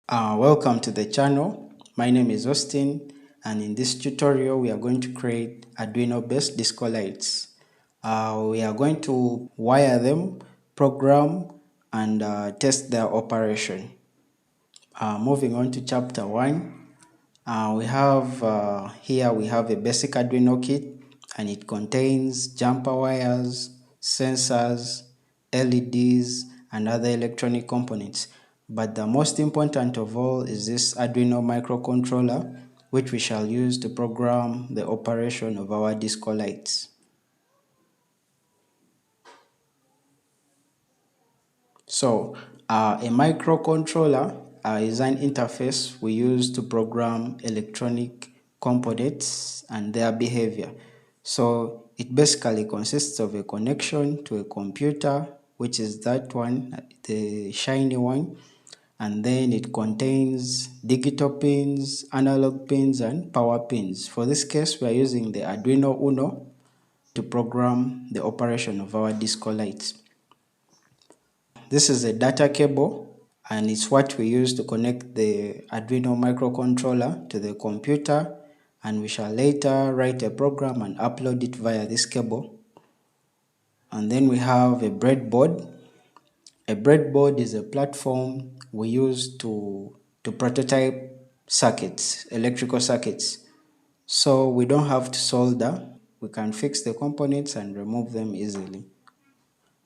Welcome to the channel. My name is Austin, and in this tutorial we are going to create Arduino-based disco lights. We are going to wire them, program, and test their operation. Moving on to chapter 1, we have a basic Arduino kit, and it contains jumper wires, sensors, LEDs, and other electronic components. But the most important of all is this Arduino microcontroller, which we shall use to program the operation of our disco lights. So, a microcontroller is an interface we use to program electronic components and their behavior. So, it basically consists of a connection to a computer, which is that one, the shiny one, and then it contains digital pins, analog pins, and power pins. For this case, we are using the Arduino Uno to program the operation of our disco lights. This is a data cable, and it's what we use to connect the Arduino microcontroller to the computer, and we shall later write a program and upload it via this cable. And then we have a breadboard. A breadboard is a platform we use to prototype circuits, electrical circuits. So we don't have to solder, we can fix the components and remove them easily.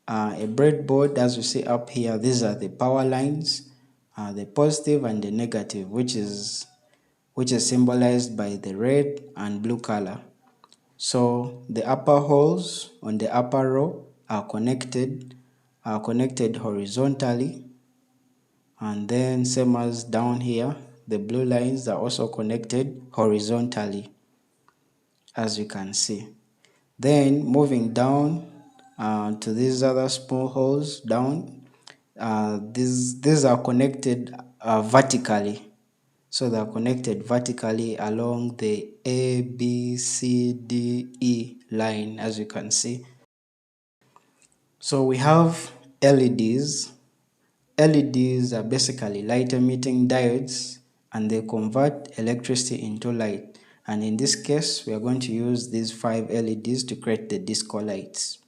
A breadboard, as you see up here, these are the power lines, the positive and the negative, which is symbolized by the red and blue color. So the upper holes on the upper row are connected horizontally, and then same as down here, the blue lines are also connected horizontally, as you can see. Then moving down to these other small holes down, these are connected vertically. So they are connected vertically along the A, B, C, D, E line, as you can see. So we have LEDs. LEDs are basically light emitting diodes, and they convert electricity into light. And in this case, we are going to use these 5 LEDs to create the disco lights.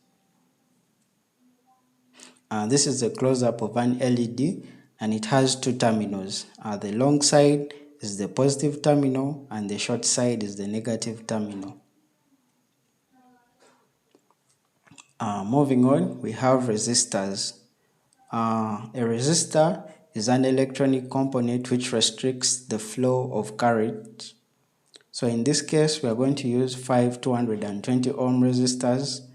This is a close-up of an LED, and it has 2 terminals. The long side is the positive terminal, and the short side is the negative terminal. Moving on, we have resistors. A resistor is an electronic component which restricts the flow of current. So in this case, we are going to use 5 220 ohm resistors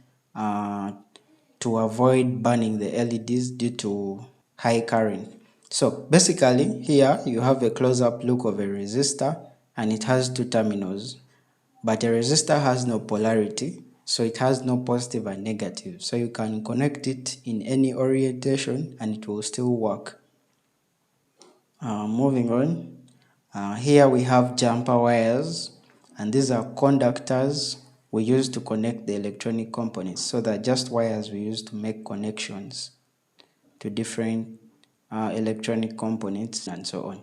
to avoid burning the LEDs due to high current. So basically here you have a close-up look of a resistor, and it has 2 terminals. But a resistor has no polarity, so it has no positive and negative. So you can connect it in any orientation and it will still work. Moving on, here we have jumper wires, and these are conductors we use to connect the electronic components. So they're just wires we use to make connections to different electronic components and so on.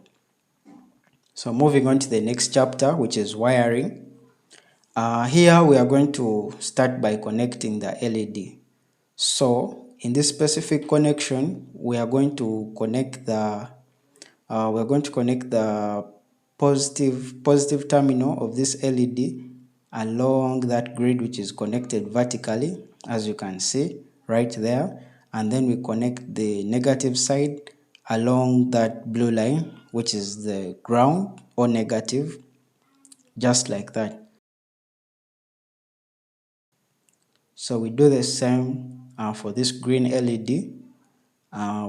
So moving on to the next chapter, which is wiring. Here we are going to start by connecting the LED. So in this specific connection, we are going to connect the positive terminal of this LED along that grid which is connected vertically, as you can see right there, and then we connect the negative side along that blue line, which is the ground or negative, just like that. So we do the same for this green LED.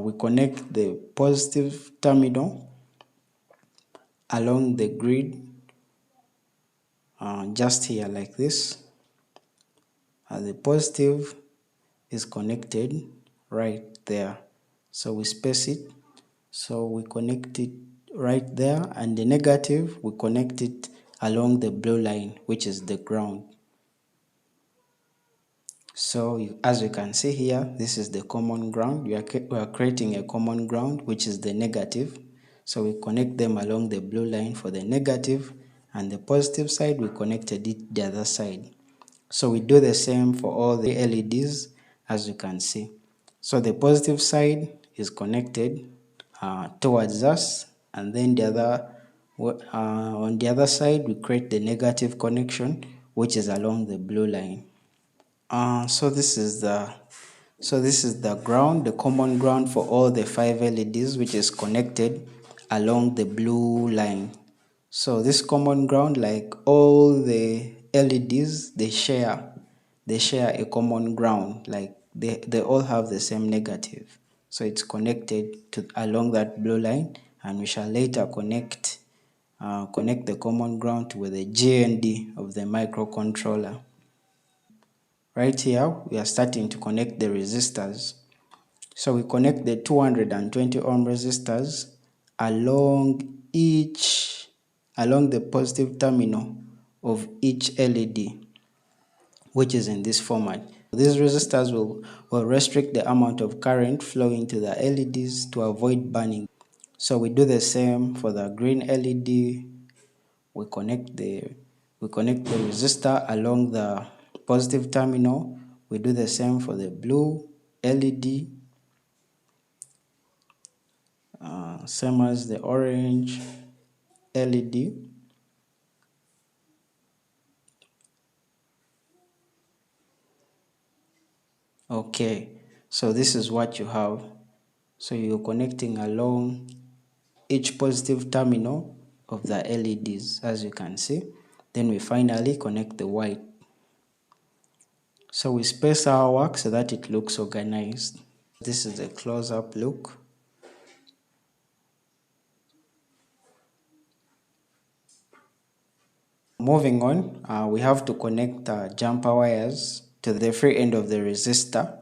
We connect the positive terminal along the grid, just here like this. The positive is connected right there, so we space it, so we connect it right there, and the negative we connect it along the blue line, which is the ground. So as you can see here, this is the common ground. We are creating a common ground, which is the negative. So we connect them along the blue line for the negative, and the positive side we connected it the other side. So we do the same for all the LEDs, as you can see. So the positive side is connected towards us, and then on the other side we create the negative connection, which is along the blue line. So this is the ground, the common ground for all the 5 LEDs, which is connected along the blue line. So this common ground, like all the LEDs, they share a common ground, like they all have the same negative. So it's connected to along that blue line, and we shall later connect the common ground with the GND of the microcontroller. Right here, we are starting to connect the resistors. So we connect the 220 ohm resistors along the positive terminal of each LED, which is in this format. These resistors will restrict the amount of current flowing to the LEDs to avoid burning. So we do the same for the green LED. We connect the resistor along the positive terminal. We do the same for the blue LED, same as the orange LED. Okay, so this is what you have. So you're connecting along each positive terminal of the LEDs, as you can see. Then we finally connect the white. So we space our work so that it looks organized. This is a close-up look. Moving on, we have to connect jumper wires to the free end of the resistor.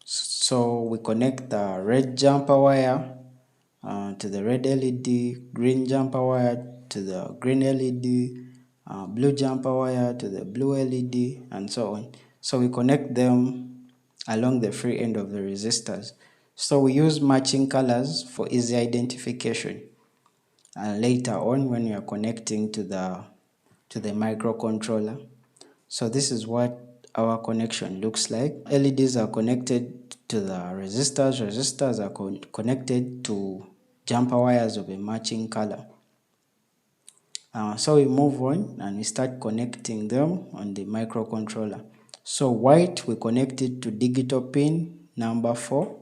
So we connect the red jumper wire to the red LED, green jumper wire to the green LED, blue jumper wire to the blue LED, and so on. So we connect them along the free end of the resistors. So we use matching colors for easy identification. And later on, when we are connecting to the microcontroller. So this is what our connection looks like. LEDs are connected to the resistors. Resistors are connected to jumper wires of a matching color. So we move on and we start connecting them on the microcontroller. So white, we connect it to digital pin number 4.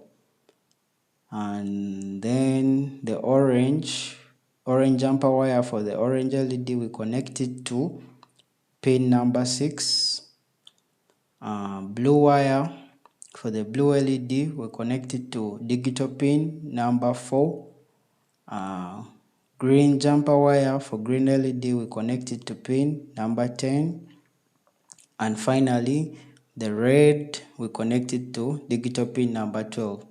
And then the orange jumper wire for the orange LED, we connect it to pin number 6. Blue wire for the blue LED, we connect it to digital pin number 4. Green jumper wire for green LED, we connect it to pin number 10. And finally, the red, we connect it to digital pin number 12.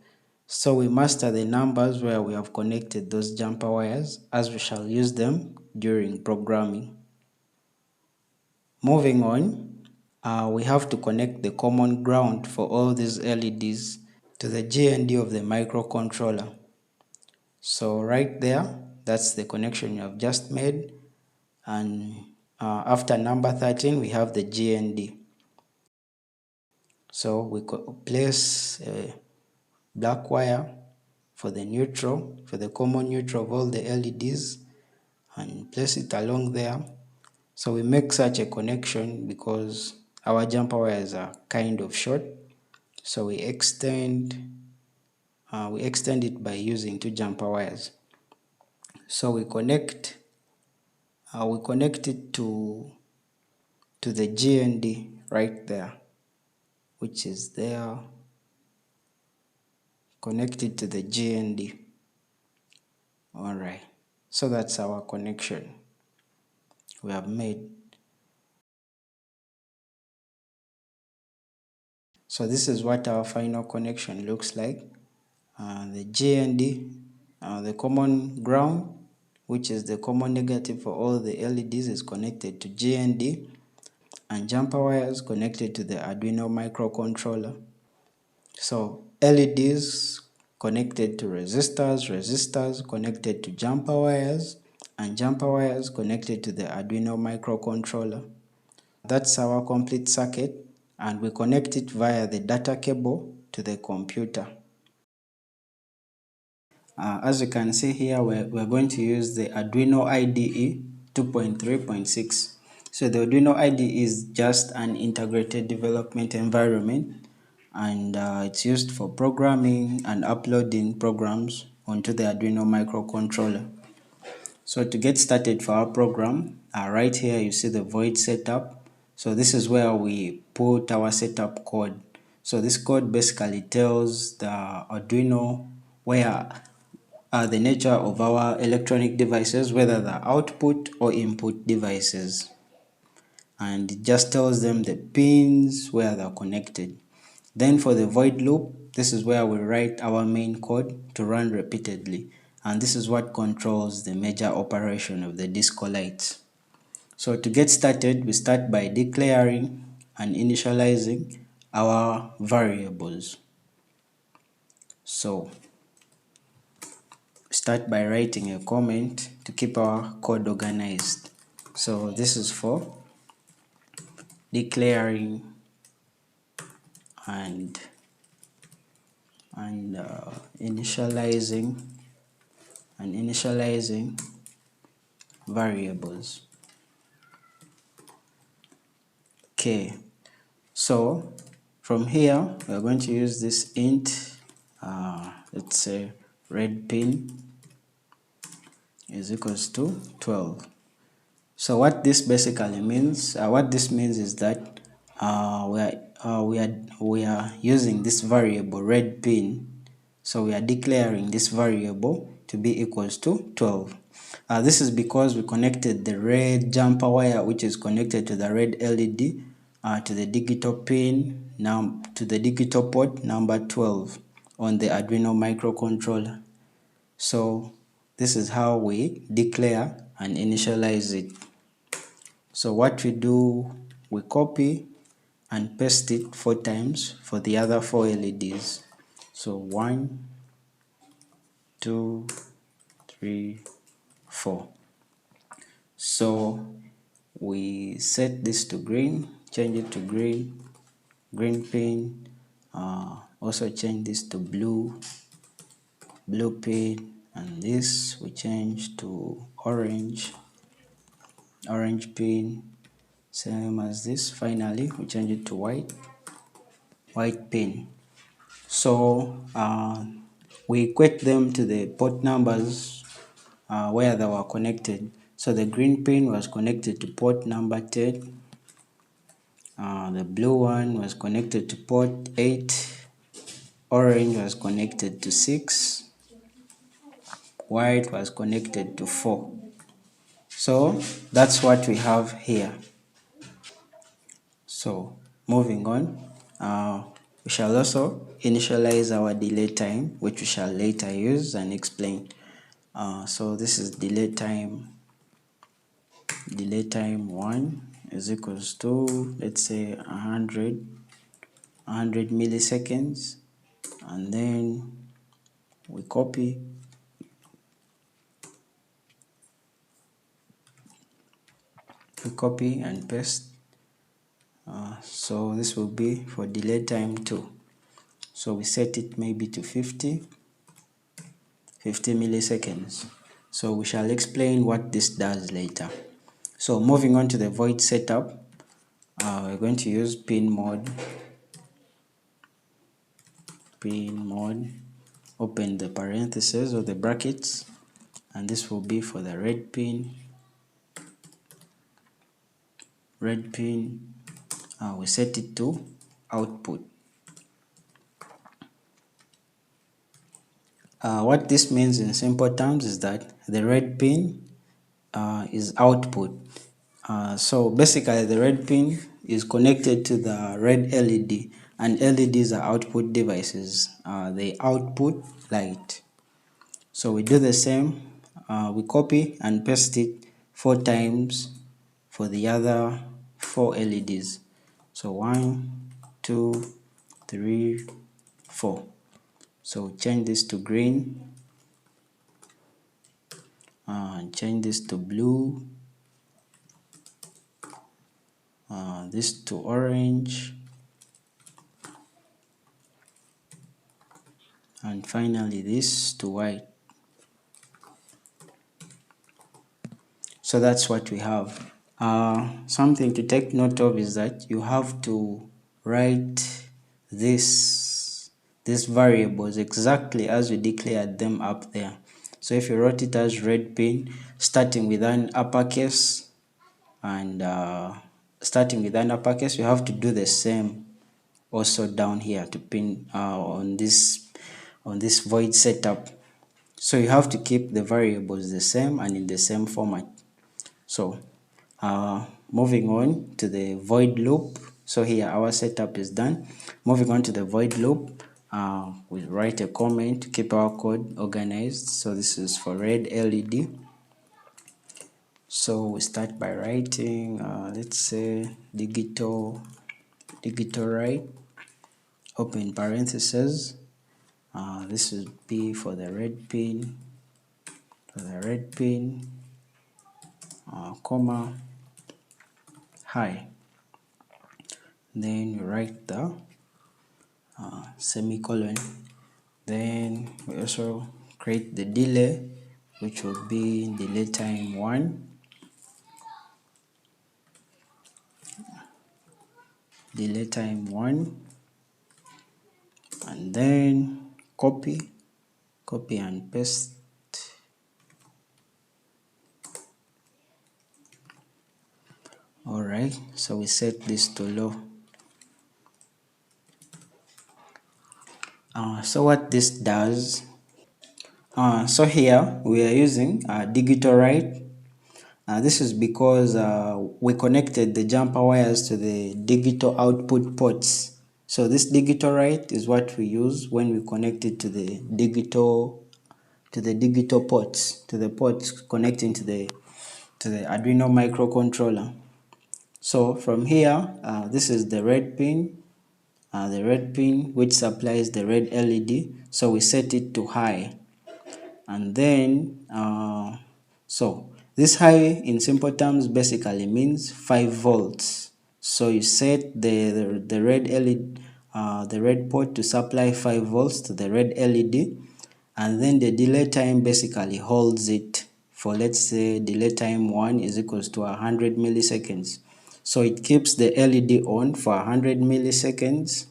So we master the numbers where we have connected those jumper wires, as we shall use them during programming. Moving on, we have to connect the common ground for all these LEDs to the GND of the microcontroller. So right there, that's the connection you have just made. And after number 13, we have the GND. So we place a black wire for the neutral, for the common neutral of all the LEDs, and place it along there. So we make such a connection because our jumper wires are kind of short. So we extend it by using 2 jumper wires. So we connect it to the GND right there, which is there, connected to the GND. All right, so that's our connection we have made. So this is what our final connection looks like. The GND, the common ground, which is the common negative for all the LEDs, is connected to GND, and jumper wires connected to the Arduino microcontroller. So LEDs connected to resistors, resistors connected to jumper wires, and jumper wires connected to the Arduino microcontroller. That's our complete circuit, and we connect it via the data cable to the computer. As you can see here, we're going to use the Arduino IDE 2.3.6. So the Arduino IDE is just an integrated development environment, and it's used for programming and uploading programs onto the Arduino microcontroller. So to get started for our program, right here you see the void setup. So this is where we put our setup code. So this code basically tells the Arduino where the nature of our electronic devices, whether they're output or input devices. And it just tells them the pins where they're connected. Then for the void loop, this is where we write our main code to run repeatedly. And this is what controls the major operation of the disco lights. So to get started, we start by declaring and initializing our variables. So start by writing a comment to keep our code organized. So this is for declaring and initializing variables. Okay, so from here we're going to use this int, let's say red pin is equals to 12. So what this basically means, is that we are using this variable red pin. So we are declaring this variable to be equals to 12. This is because we connected the red jumper wire, which is connected to the red LED, to the digital pin, to the digital port number 12 on the Arduino microcontroller. So this is how we declare and initialize it. So what we do, we copy and paste it 4 times for the other 4 LEDs. So 1, 2, 3, 4. So we set this to green, change it to green pin, also change this to blue pin, and this we change to orange pin, same as this. Finally we change it to white pin. So we equate them to the port numbers where they were connected. So the green pin was connected to port number 10, the blue one was connected to port 8, orange was connected to 6, white was connected to 4. So that's what we have here. So moving on, we shall also initialize our delay time, which we shall later use and explain. So this is delay time 1 is equals to, let's say, 100 milliseconds, and then we copy and paste. So this will be for delay time 2. So we set it maybe to 50 milliseconds. So we shall explain what this does later. So moving on to the void setup, we're going to use pin mode, open the parentheses or the brackets, and this will be for the red pin. We set it to output. What this means in simple terms is that the red pin is output. So basically the red pin is connected to the red LED, and LEDs are output devices. They output light. So we do the same. We copy and paste it 4 times for the other 4 LEDs. So 1, 2, 3, 4. So change this to green, change this to blue, this to orange, and finally this to white. So that's what we have. Something to take note of is that you have to write these variables exactly as we declared them up there. So if you wrote it as red pin, starting with an uppercase, and starting with an uppercase, you have to do the same also down here to pin on this void setup. So you have to keep the variables the same and in the same format. So moving on to the void loop. So here our setup is done. Moving on to the void loop, we write a comment to keep our code organized. So this is for red LED. So we start by writing, let's say digital write, open parentheses. This would be for the red pin, comma, high. Then we write the semicolon. Then we also create the delay, which will be delay time 1, delay time 1, and then copy and paste. Alright, so we set this to low. So what this does, so here we are using digital write. This is because we connected the jumper wires to the digital output ports. So this digital write is what we use when we connect it to the digital ports, to the ports connecting to the Arduino microcontroller. So from here, this is the red pin, which supplies the red LED. So we set it to high, and then so this high in simple terms basically means 5 volts. So you set the red LED, the red port to supply 5 volts to the red LED, and then the delay time basically holds it for, let's say, delay time 1 is equals to 100 milliseconds. So it keeps the LED on for 100 milliseconds.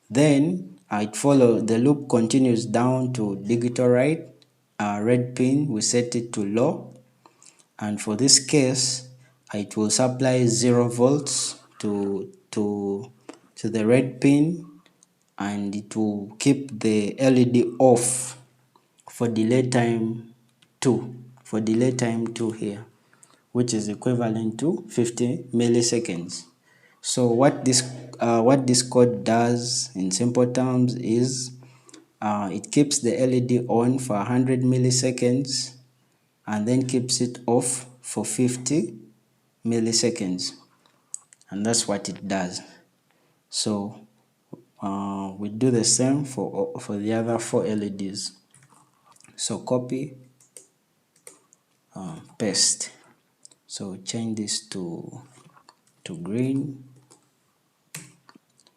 Then the loop continues down to digital write. Red pin, we set it to low, and for this case it will supply 0 volts to the red pin, and it will keep the LED off for delay time 2, here, which is equivalent to 50 milliseconds. So what this code does in simple terms is it keeps the LED on for 100 milliseconds and then keeps it off for 50 milliseconds, and that's what it does. So we do the same for the other 4 LEDs. So copy, paste. So change this to green,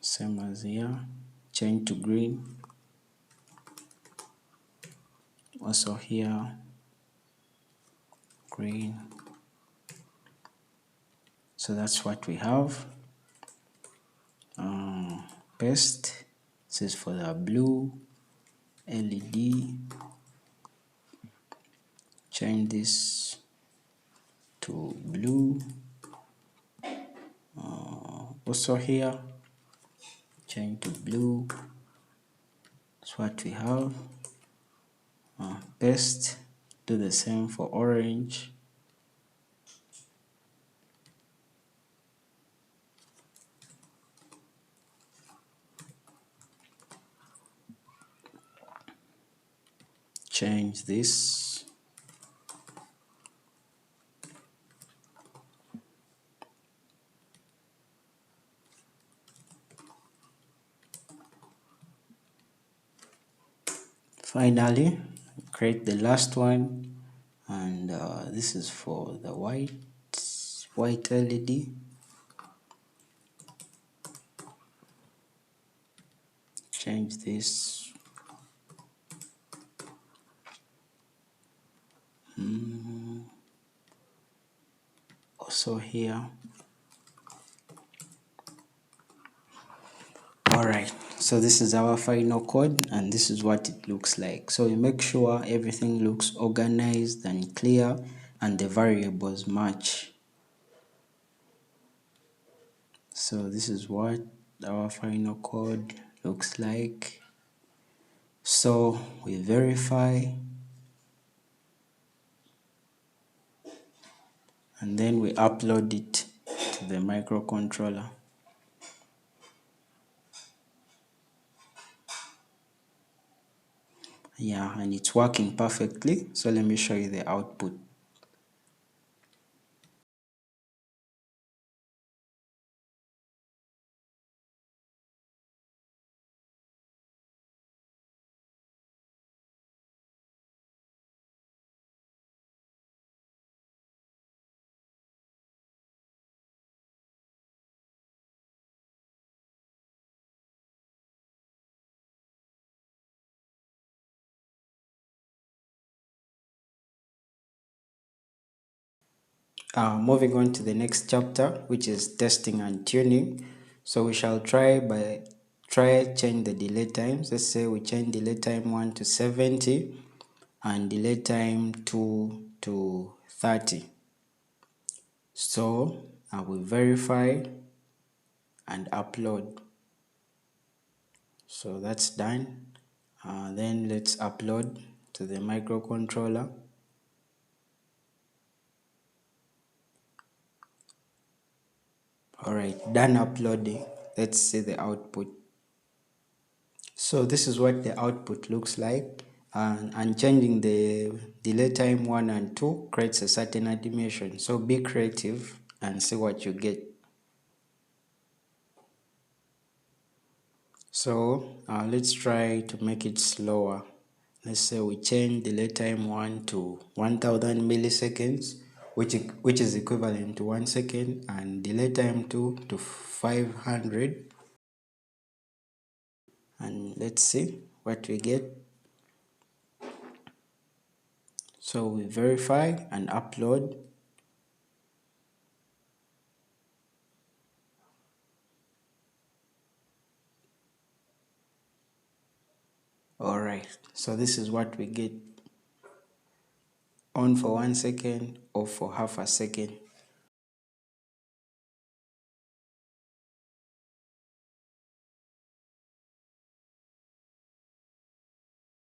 same as here. Change to green, also here, green. So that's what we have. Paste. This is for the blue LED. Change this to blue. Also here, change to blue. That's what we have. Paste. Do the same for orange. Change this. Finally, create the last one, and this is for the white LED. Change this. Also here. Alright, so this is our final code and this is what it looks like. So we make sure everything looks organized and clear and the variables match. So this is what our final code looks like. So we verify and then we upload it to the microcontroller. Yeah, and it's working perfectly. So let me show you the output. Moving on to the next chapter, which is testing and tuning. So we shall try change the delay times. Let's say we change delay time 1 to 70 and delay time 2 to 30. So I will verify and upload. So that's done. Then let's upload to the microcontroller. Alright, done uploading. Let's see the output. So this is what the output looks like, and changing the delay time 1 and 2 creates a certain animation. So be creative and see what you get. So let's try to make it slower. Let's say we change delay time 1 to 1000 milliseconds, which is equivalent to 1 second, and delay time 2 to 500. And let's see what we get. So we verify and upload. Alright, so this is what we get. On for 1 second, off for half a second.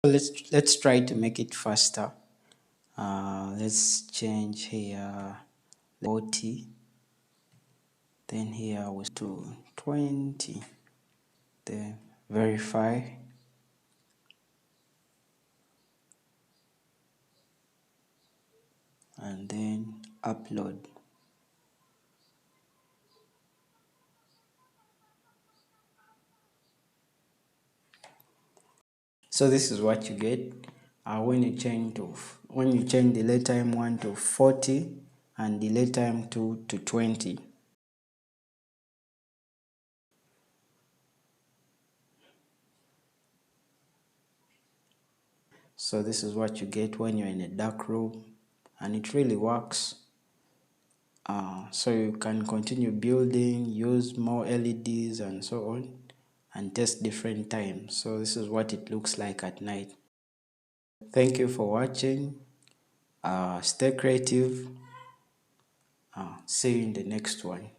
Let's try to make it faster. Let's change here 40, then here was to 20, then verify, and then upload. So this is what you get when you change delay time 1 to 40 and delay time 2 to 20. So this is what you get when you're in a dark room, and it really works. So you can continue building, use more LEDs and so on, and test different times. So this is what it looks like at night. Thank you for watching. Stay creative. See you in the next one.